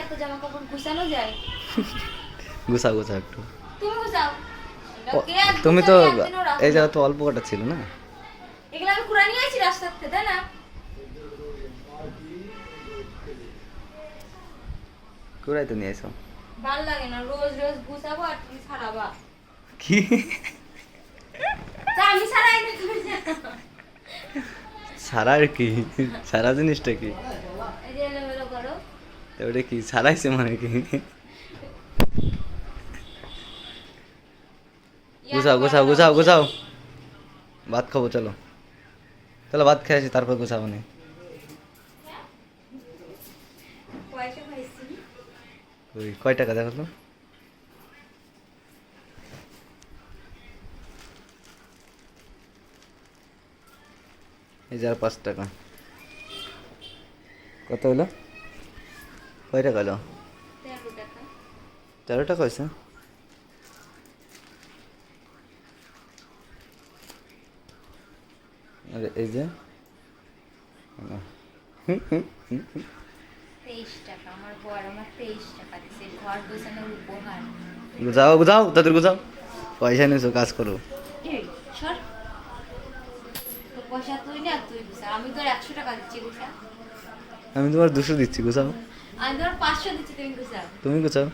এত জামা কাপড় গুছানো যায়? গুছাও গুছাও একটু। তুমি গুছাও। তুমি তো এই জায়গা তো অল্প কটা ছিল না। এগুলো আমি কুড়া নিয়ে আসি রাস্তা থেকে, তাই না? কুড়াই তো নিয়ে এসো। ভাল লাগে না রোজ রোজ গুছাবো আর তুমি ছাড়াবা। কি তা আমি ছাড়াই না তুমি সারার কি? সারা জিনিসটা কি? এই যে এলোমেলো করো। ওটা কি সারাইছে মানে কি? গুছাও গুছাও গুছাও গুছাও। ভাত খাবো, চলো চলো ভাত খেয়ে আসি, তারপর গুছাবো নি। পয়সা পাইছি। ওই কয় টাকা দেখো তো? এই যে আর 5 টাকা। কত হলো? কয় টাকা হলো? 13 টাকা। 13 টাকা হয়েছে। আরে এই যে 23 টাকা আমার বড় আমার 23 টাকা দিছে ঘর গোছানোর উপহার। গুছাও গুছাও, তাদের গুছাও। পয়সা নিয়েছো, কাজ করো। এই সর, তো পয়সা তুই না, তুই গুছা। আমি তোর 100 টাকা দিচ্ছি, গুছা। আমি তোমার 200 দিচ্ছি, গুছাও। আমি তোর 500 দিচ্ছি, তুমি গুছা। তুমি গুছাও।